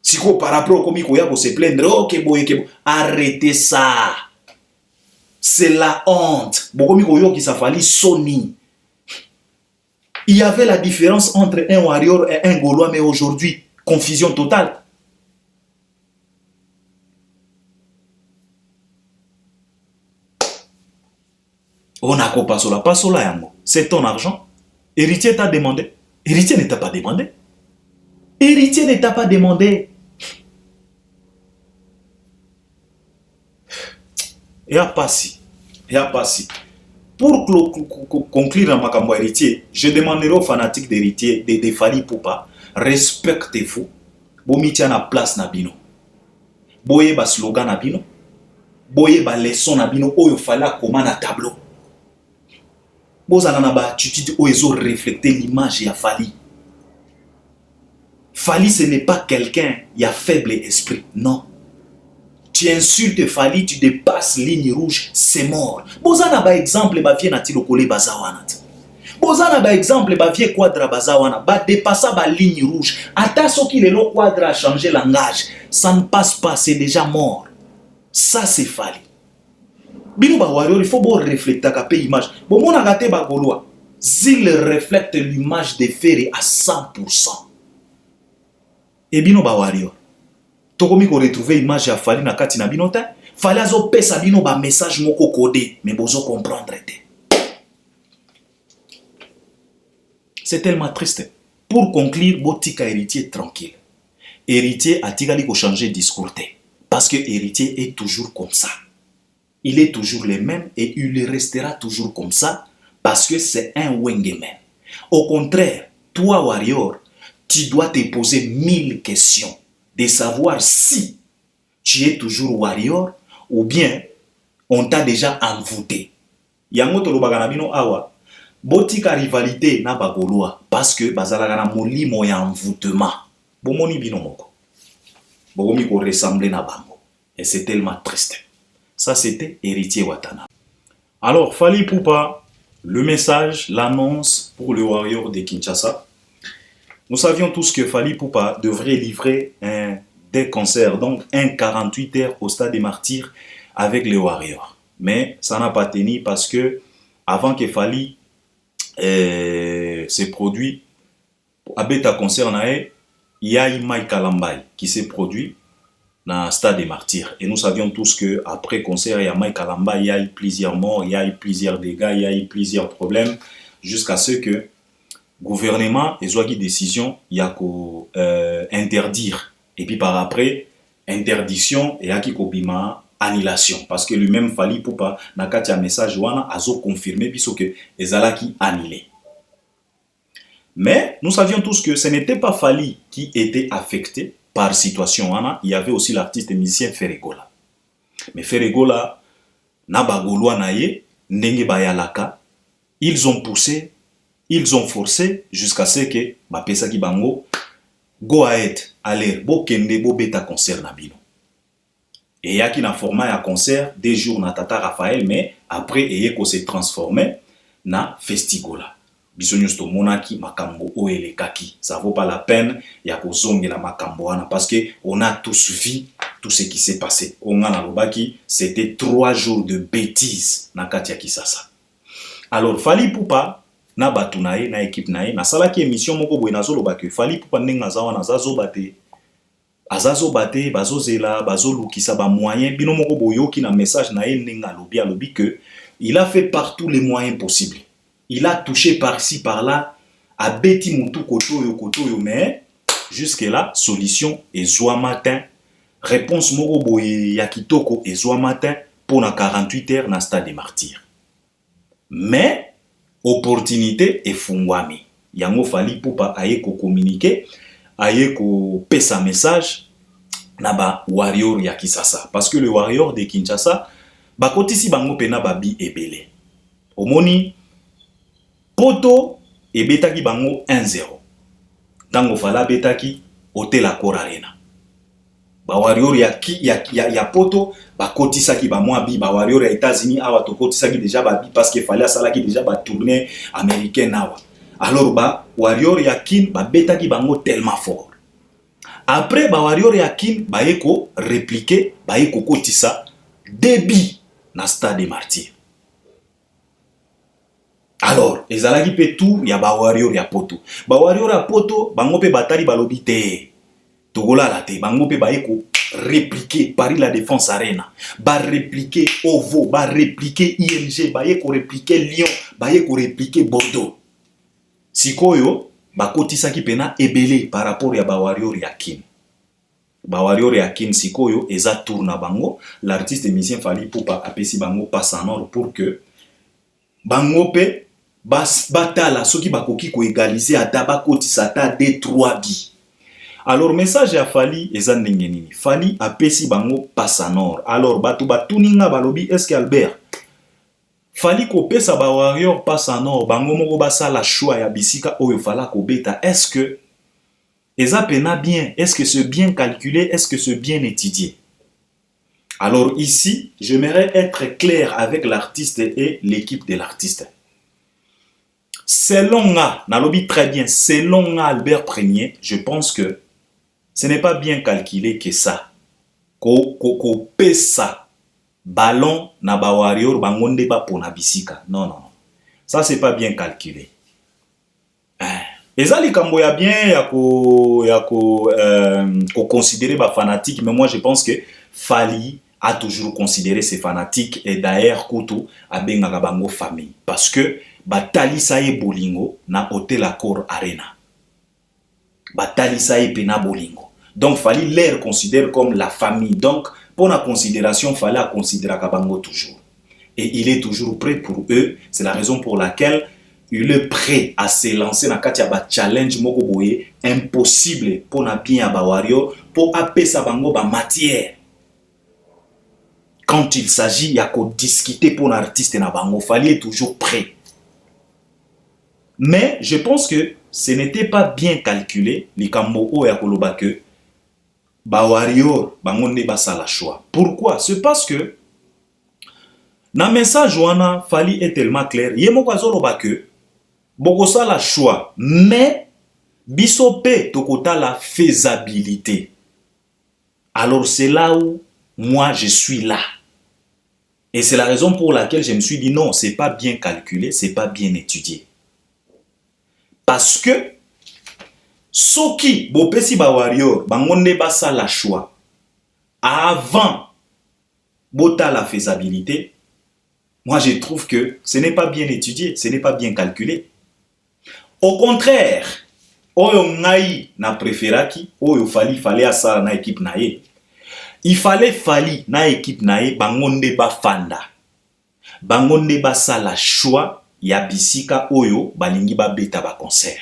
Si ko par rapport comme il ko se plaindre, ok boye ke arrêtez ça. C'est la honte. Bokomi ko yo ki sa Fally Sony. Il y avait la différence entre un warrior et un Gaulois, mais aujourd'hui, confusion totale. On a pas cela, yango. C'est ton argent. Héritier t'a demandé. Héritier ne t'a pas demandé. Héritier ne t'a pas demandé. Il n'y a pas si. Il n'y a pas si. Pour conclure dans Makambo héritier, je demanderai aux fanatiques d'héritier de Fally Poupa, respectez-vous. Bomitia na place na bino. Boye ba slogan na bino. Boye ba leçon na bino oyo fala koma na tableau. Bozala na ba attitude oyo refléter l'image ya Fally. Fally ce n'est pas quelqu'un ya faible esprit, non. Tu insultes Fally, tu dépasses ligne rouge, c'est mort. Bozana ba exemple ba vie na ti lokole bazawana. Bozana ba exemple ba vie quadra bazawana, ba dépassa ba ligne rouge. Ata soki le quadra a changé langage, ça ne passe pas, c'est déjà mort. Ça c'est Fally. Bino ba warrior, il faut bon refléter ka pe image. Bon mona gate ba Gaulois, s'il reflète l'image de Ferré à 100%. Et bino ba warrior. Tokomi ko retrouver image ya Fally na kati na bino te. Fally azo pesa bino ba message moko codé, mais bozo comprendre te. C'est tellement triste. Pour conclure, botika héritier tranquille. Héritier a tigali ko changer discours te. Parce que héritier est toujours comme ça. Il est toujours le même et il restera toujours comme ça parce que c'est un Wengeman. Au contraire, toi warrior, tu dois te poser 1000 questions de savoir si tu es toujours warrior ou bien on t'a déjà envoûté. Yango tolobaka na bino awa botika rivalité na bagoloa parce que bazalaka na molimo ya envoûtement. Bomoni bino moko. Bogomi ko ressembler na bango. Et c'est tellement triste. Ça c'était Héritier Watana. Alors Fally Ipupa, le message, l'annonce pour le Warrior de Kinshasa. Nous savions tous que Fally Ipupa devrait livrer des concerts, donc un 48 heures au Stade des Martyrs avec les Warriors. Mais ça n'a pas tenu parce que avant que Fally se produit, à Beta Concert, il y a Mike Kalambay qui s'est produit dans le Stade des Martyrs. Et nous savions tous qu'après concert, il y a Mike Kalambay, il y a eu plusieurs morts, il y a eu plusieurs dégâts, il y a eu plusieurs problèmes, jusqu'à ce que le gouvernement ait une décision, il y a qu'à interdire. Et puis par après, interdiction et à qui annulation. Parce que lui-même, Fally Ipupa, n'a qu'à un message, a confirmé puisque les alaki annulé. Mais nous savions tous que ce n'était pas Fally qui était affecté par situation. Il y avait aussi l'artiste et musicien Ferregola. Mais Ferregola, Nabagolwa Naye, Ndenge Bayalaka, ils ont poussé, ils ont forcé jusqu'à ce que Bapesa Kibango, go ahead, allez, bo kende, bo beta concert Nabino. Et il y a qui n'a formé un concert des jours na Tata Raphaël, mais après il y a s'est transformé na Festigola. Bisonyos to monaki makambo oele kaki. Ça vaut pas la peine ya ko zonge la makambo ana parce que on a tous vu tout ce qui s'est passé. On a lobaki, c'était 3 jours de bêtises na Katia Kisasa. Alors Fally Ipupa na batunae na équipe nae na salaki émission moko boy nazo lobaki Fally Ipupa ndenga zawa na zazo bate. Azazo bate bazo zela bazo lukisa ba moyen bino moko boyoki na message na ndenga lobi que il a fait par tous les moyens possibles. Il a touché par-ci, par-là, à Betty Moutou Kotoyo, mais jusque-là, solution et Zoa matin. Réponse Morobo et Yakitoko et Zoa matin pour la 48 heures dans le Stade des Martyrs. Mais, opportunité et fungwami. Yango Fally Ipupa aye ko communiquer, aye ko pesa message, naba warrior ya Kisasa. Parce que le warrior de Kinshasa, bakotisi bango pena babi ebele. Omoni, Poto et Betaki bango 1-0. Tango fala Betaki Hotel Accor Arena. Ba warrior ya Poto ba kotisa ki ba mwa bi ba warrior ya États-Unis awa to kotisa ki déjà ba bi parce que fallait sala ki déjà ba tournée américaine awa. Alors ba warrior ya Kin ba Betaki bango tellement fort. Après ba warrior ya Kin ba eko répliquer ba eko kotisa débit na Stade des Martyrs. Alors, les alaki pe tout, ya ba warrior ya Poto. Ba warrior ya Poto, bango pe batali balobi te. Togola la te, bango pe ba eko répliquer Paris La Défense Arena. Ba répliquer OVO, ba répliquer IMG, ba eko répliquer Lyon, ba eko répliquer Bordeaux. Sikoyo, ba kotisaki pena ebele par rapport ya ba warrior ya Kin. Ba warrior ya Kin sikoyo, eza tourna bango, l'artiste musicien Fally Ipupa apesi bango passe en ordre pour que bango pe batala soki bakoki ko égaliser ata bakotisa ata D3 bi. Alors message ya Fally eza ndenge nini? Fally apesi bango passe en ordre. Alors batu batuninga balobi est-ce que Albert Fally ko pesa ba warrior passe en ordre bango moko basala choix ya bisika oyo fala ko beta. Est-ce que eza pena bien? Est-ce que c'est bien calculé? Est-ce que c'est bien étudié? Alors ici, j'aimerais être clair avec l'artiste et l'équipe de l'artiste. Selon Nalobi très bien, selon Albert Premier, je pense que ce n'est pas bien calculé que ça. Ko pesa ballon na ba warrior bangonde ba pona bisika. Non. Ça c'est pas bien calculé. Ezali kambo ya bien ya ko considérer ba fanatique, mais moi je pense que Fally a toujours considéré ses fanatiques et d'ailleurs Koutou a bengaka bango famille parce que batali saye bolingo na Hotel Accor Arena. Batali saye pena bolingo. Donc Fally les considère comme la famille. Donc pour la considération Fally a considéré bango toujours. Et il est toujours prêt pour eux. C'est la raison pour laquelle il est prêt à se lancer dans katia ba challenge moko boye impossible pour na bien ba wario pour apesa bango ba matière. quand il s'agit ya ko discuter pour l'artiste na bango, Fally est toujours prêt. Mais je pense que ce n'était pas bien calculé les kambo ya koloba que ba warrior bango ne ba sala choix. Pourquoi? C'est parce que na message wana Fally est tellement clair. Yemoko azoloba que boko sala choix, mais biso pe tokota la faisabilité. Alors c'est là où moi je suis là. Et c'est la raison pour laquelle je me suis dit non, c'est pas bien calculé, c'est pas bien étudié. Parce que soki bopesi ba warrior bangonde basa la choix avant bota la faisabilité, moi je trouve que ce n'est pas bien étudié, ce n'est pas bien calculé. Au contraire, oyo ngai na préféraki, oyo fallait asala na équipe nae. Il fallait Fally na équipe nae bangonde ba fanda. Bangonde ba sala choix ya bisika oyo balingi ba beta ba concert.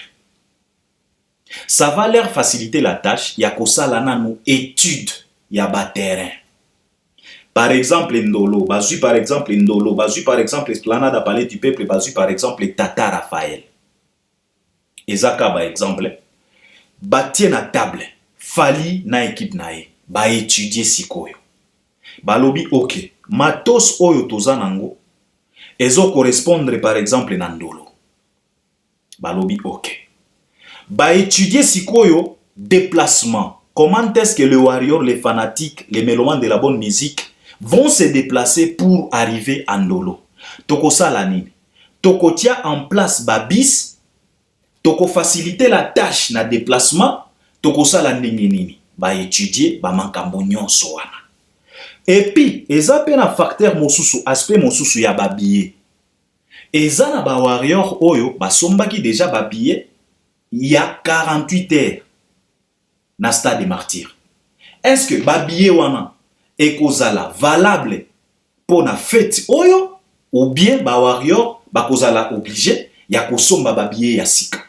Ça va leur faciliter la tâche ya kosala nanu étude ya ba terrain. Par exemple Ndolo, bazui par exemple Ndolo, bazui par exemple Esplanade à Palais du Peuple, bazui par exemple Tata Raphaël. Ezaka ba exemple batie na table Fally na équipe nae ba étudier sikoyo. Balobi ok, matos oyo toza nango ezo correspondre par exemple na Ndolo. Balobi ok. Ba étudier sikoyo déplacement. Comment est-ce que le warrior, les fanatiques, les mélomanes de la bonne musique vont se déplacer pour arriver à Ndolo? Toko sala nini? Toko tia en place babis. Toko faciliter la tâche na déplacement. Toko sala nini nini? Ba étudier ba makambo nyonso wana. Et puis, eza pe na facteur mosusu, aspect mosusu ya ba billet. Eza na ba warrior oyo ba sombaki déjà ba billet il y a 48 heures na stade des martyrs. Est-ce que ba billet wana ekozala valable pour na fête oyo ou bien ba warrior ba kozala obligé ya kosomba ba billet ya sika?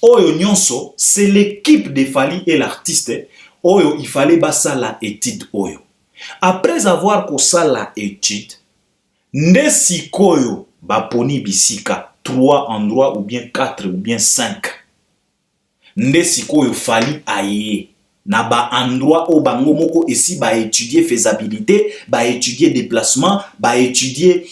Oyo nyonso, c'est l'équipe de Fally et l'artiste. Oyo, il fallait basa la étude oyo. Après avoir kosa la étude, nde sikoyo baponi bisika 3 endroits ou bien 4 ou bien 5. Nde sikoyo Fally aye na ba endroit au bango moko ici ba étudier faisabilité, ba étudier déplacement, ba étudier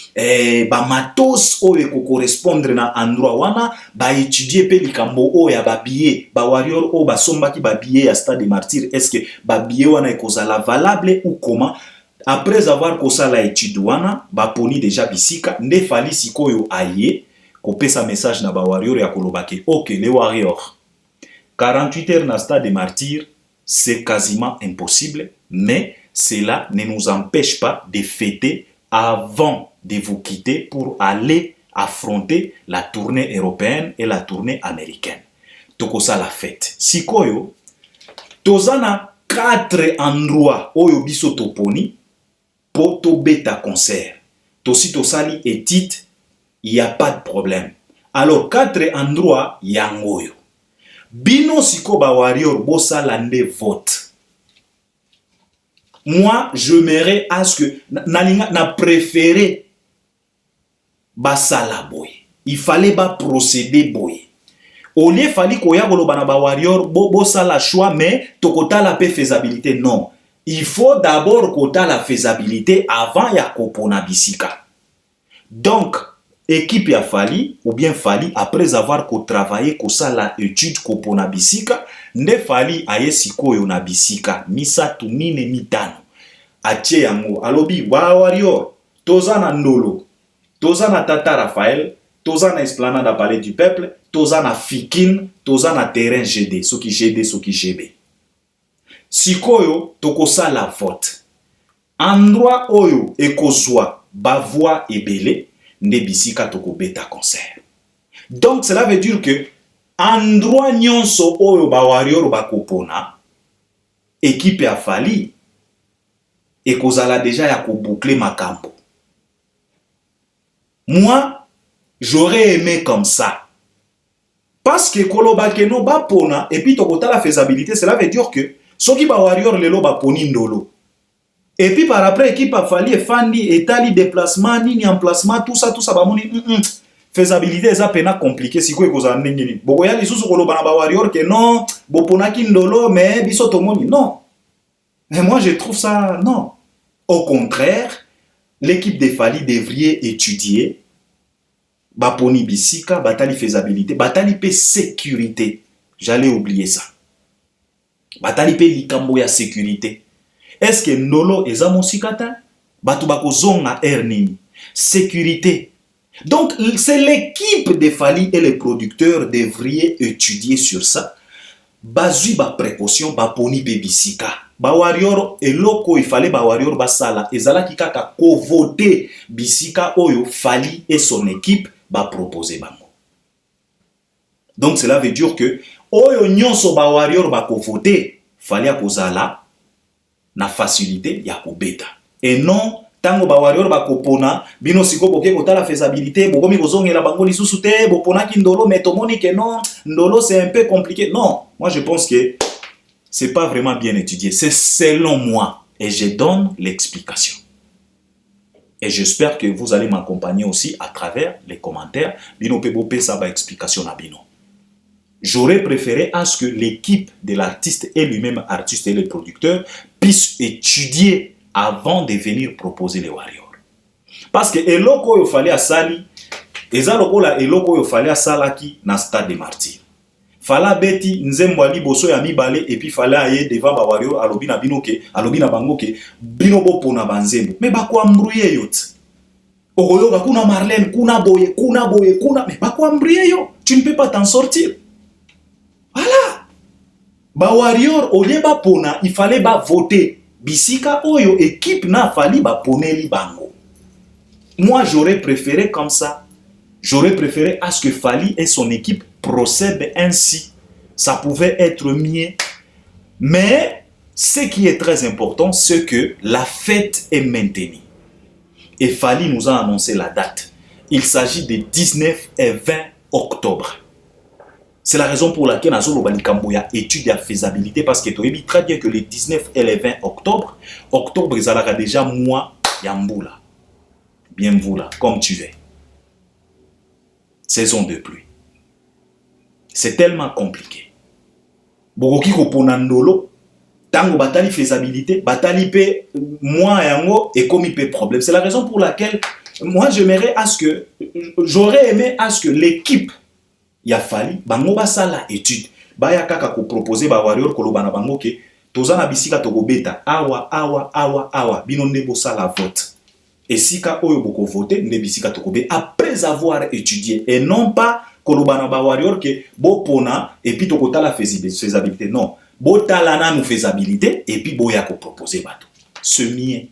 ba matos oyo ko correspondre na endroit wana, ba étudier pe likambo oyo ya ba billet, ba warrior o ba sombaki ba billet ya stade des martyrs, est-ce que ba billet wana ekozala valable ou comment? Après avoir kosala étude wana, ba poni déjà bisika, nde Fally sikoyo aye ko pesa message na ba warrior ya kolobake. OK, les warriors 48 heures na stade des martyrs, c'est quasiment impossible, mais cela ne nous empêche pas de fêter avant de vous quitter pour aller affronter la tournée européenne et la tournée américaine. Tokosa la fête. Sikoyo, tozana 4 endroits oyo biso toponi pour to beta concert. Tosi tosali étude, il n'y a pas de problème. Alors 4 endroits yangoyo. Bino siko ba warrior bosa lande vote. Moi, je m'aimerais à ce que na préféré basala boy. Il fallait pas procéder boy. Au lieu fallait koya koloba na ba warrior bosa la choix mais tokota la faisabilité non. Il faut d'abord kota la faisabilité avant ya kopona bisika. Donc équipe ya Fally ou bien Fally après avoir travaillé kosa la étude kopona bisika nde Fally aye sikoyo na bisika misatu mine mitano atie yango alobi wa warrior toza na Ndolo, toza na Tata Raphaël, toza na Esplanade à Palais du Peuple, toza na Fikine, toza na terrain GD soki GD soki GB. Sikoyo tokosa la vote endroit oyo ekozwa bavoix ebele nde bisika toko beta concert. Donc cela veut dire que endroit nyonso oyo ba warrior ba kopona équipe ya Fally ekozala déjà ya ko boucler makambo. Moi j'aurais aimé comme ça parce que koloba keno ba pona et puis tokota la faisabilité, cela veut dire que soki ba warrior lelo ba poni Ndolo Et puis par après, équipe a fallu fandi, étali, déplacement, nini, emplacement, tout ça, bah, faisabilité, ça peine compliqué, si quoi, vous en avez. Bon, il y a des sous sur le warrior que non, bon, pour ndolo, mais biso tomoni, non. Et moi, je trouve ça, non. Au contraire, l'équipe de Fali devrait étudier, baponi bisika, batali faisabilité, batali pe sécurité. J'allais oublier ça. Batali pe likambo ya sécurité. Est-ce que Nolo eza mosikata? Batu bako zonga nini? Sécurité. Donc, c'est l'équipe de Fali et les producteurs devraient étudier sur ça. Bazui ba précaution, ba poni bebisika. Ba warrior eloko il fallait ba warrior basala. Ezala ki kaka ko voter bisika oyo Fali et son équipe ba proposer bango. Donc, cela veut dire que oyo nyonso ba warrior ba ko voter Fali a kozala na facilité ya kobeta. Et non, tango ba warrior ba kopona, bino siko boke kota la faisabilité, bokomi kozongela bango lisusu te, bopona ki ndolo, mais tomoni que non, ndolo c'est un peu compliqué. Non, moi je pense que c'est pas vraiment bien étudié. C'est selon moi. Et je donne l'explication. Et j'espère que vous allez m'accompagner aussi à travers les commentaires. Bino pebope ça va explication à bino. J'aurais préféré à ce que l'équipe de l'artiste et lui-même artiste et le producteur puissent étudier avant de venir proposer les warriors. Parce que eloko yo fallait à sali, eza lokola eloko yo fallait à salaki na stade de martyr. Fala beti nzembo ali boso ya mibale et puis fallait aye devant ba warrior alobi na binoke, alobi na bango ke bino bopo na banzembo. Mais bako ambrouiller yot. Okoyoka kuna Marlène, kuna boye, mais bako ambrouiller yo. Tu ne peux pas t'en sortir. Voilà. Ba warrior au lieu ba pona, il fallait ba voter. Bisika oyo équipe na fali ba poneli bango. Moi j'aurais préféré comme ça. J'aurais préféré à ce que Fali et son équipe procèdent ainsi. Ça pouvait être mieux. Mais ce qui est très important, c'est que la fête est maintenue. Et Fali nous a annoncé la date. Il s'agit des 19 et 20 octobre. C'est la raison pour laquelle Nazolo Balikamboya étude la faisabilité parce que tu as très bien que les 19 et les 20 octobre, octobre, ils allaient déjà mois Yamboula. Bien vous là, comme tu veux. Saison de pluie. C'est tellement compliqué. Bokoki ko ponandolo, tango batali faisabilité, batali pe moi yango et comme il peut problème. C'est la raison pour laquelle moi j'aimerais à ce que j'aurais aimé à ce que l'équipe ya Fali bango basala étude baya kaka ko proposer ba warrior koloba na bango ke tozana bisika tokobeta awa bino nebo sala vote et sika oyo boko voter ne bisika tokobe après avoir étudié et non pas koloba na ba warrior ke bopona et puis tokotala faisabilité. Non, botala na nous faisabilité et puis boya ko proposer bato ce mien.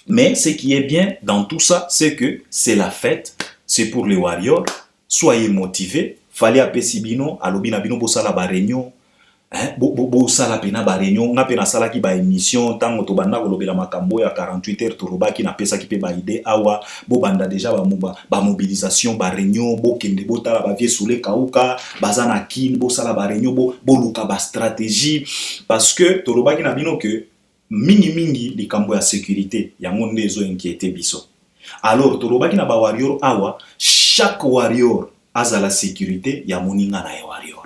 Mais ce qui est bien dans tout ça, c'est que c'est la fête, c'est pour les warriors. Soyez motivés. Fallait apesi bino, alobina bino bosala ba réunion, bosala pena ba réunion, nga pena sala ki ba émission, tango to banda kolobela makambo ya 48 heures to robaki na pesa ki pe ba idée awa, bo banda déjà ba mobilisation, ba réunion, bo kende botala ba vie soule kauka, bazana kin, bosala ba réunion, bo luka ba stratégie parce que to robaki na bino que mingi likambo ya sécurité yango ndezo inquiété biso. Alors to robaki na ba warrior awa, chaque warrior a la sécurité, ya moninga na warrior.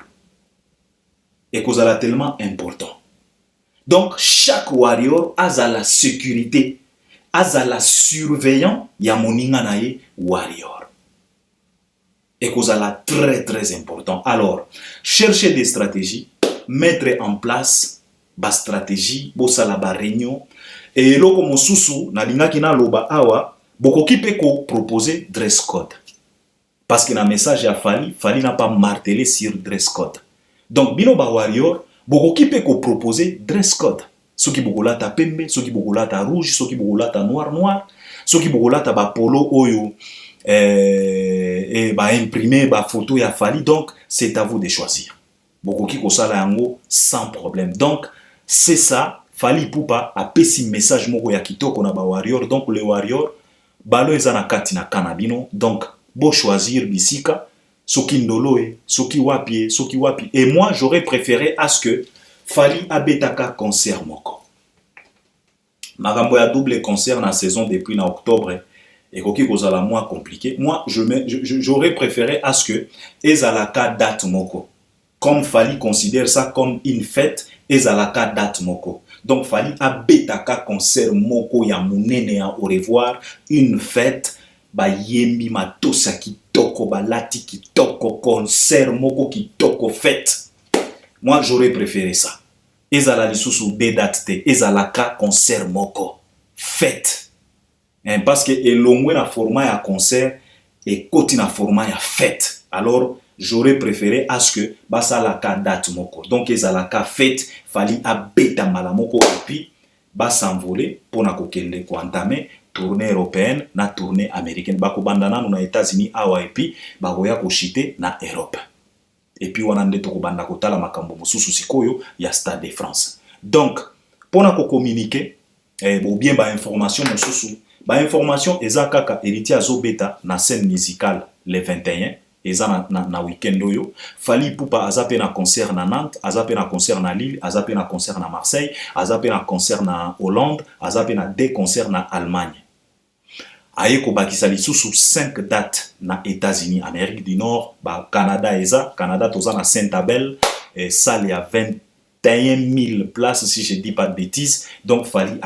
Et cause la tellement important. Donc chaque warrior a la sécurité, a la surveillant, ya moninga na warrior. Et cause la très important. Alors, chercher des stratégies, mettre en place ba stratégie, bosala ba réunion et loko mosusu na lingaki na loba awa, bokoki pe ko proposer dress code. Parce que dans le message à Fali n'a pas martelé sur dress code. Donc, bino ba warrior, bokoki pe ko proposer dress code. Soki bokolata pembe, soki bokolata rouge, soki bokolata noir, soki bokolata ba polo oyo, et ba imprimer ba photo ya Fali. Donc, c'est à vous de choisir. Bokoki ko sala yango sans problème. Donc, c'est ça. Fali Poupa a pesi message moko ya kitoko na ba warrior. Donc, les warriors, balo ezana kati na kanabino. Donc, bo choisir bisika, soki ndoloe, soki wapi. Et moi, j'aurais préféré à ce que Fali abetaka concert moko. makambo ya double concert na saison depuis na octobre et koki kozala moins compliqué. Moi j'aurais préféré à ce que ezalaka date moko, comme Fally considère ça comme une fête, ezalaka date moko. Donc Fally abetaka concert moko ya munene ya au revoir, une fête ba yembi matosa kitoko balati kitoko, concert moko kitoko, fête. Moi j'aurais préféré ça. Ezala lisusu de date te, ezalaka concert moko, fête. Parce que elongwe na format ya concert et koti na format ya fête. Alors j'aurais préféré à ce que basalaka date moko. Donc ezalaka fête, Fally abeta malamoko et puis ba s'envoler pour na kokende ko entamer tournée européenne na tournée américaine. Bako bandana na États-Unis awa et puis bakoya ko chiter na Europe. Et puis wana nde tokobanda kotala makambo mosusu sikoyo ya Stade de France. Donc pour na ko communiquer ou bien ba information mosusu, ba information eza kaka héritier azobeta na scène musicale le 21 eza na week-end oyo. Fally Ipupa azape na concert na Nantes, azape na concert na Lille, azape na concert na Marseille, azape na concert na Hollande, azape na deux concerts na Allemagne. Aye ko bakisa lisusu 5 dates na États-Unis, Amérique du Nord, ba Canada eza, Canada toza na Saint-Abel, salle ya 21 000 places si je dis pas de bêtises. Donc Fally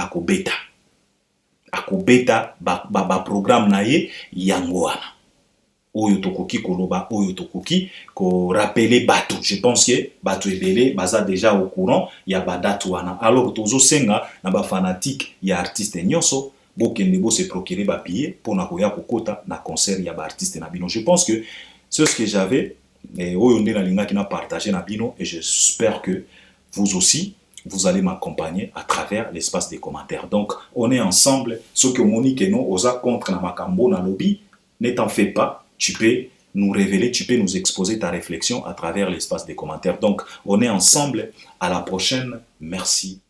akobeta ba programme na ye yango wana. Oyo tokoki koloba, oyo tokoki ko rappeler bato. Je pense que bato ebele baza déjà au courant ya ba date wana. Alors tozo senga na ba fanatique ya artiste nyonso bokende bo se procurer ba billet pour na koya kokota na concert ya ba artiste na bino. Je pense que c'est ce que j'avais oyo nde na linga ki na partager na bino, et j'espère que vous aussi vous allez m'accompagner à travers l'espace des commentaires. Donc on est ensemble. Ce que Monique et nous osa contre na makambo na lobby, ne t'en fais pas. Tu peux nous révéler, tu peux nous exposer ta réflexion à travers l'espace des commentaires. Donc, on est ensemble. À la prochaine. Merci.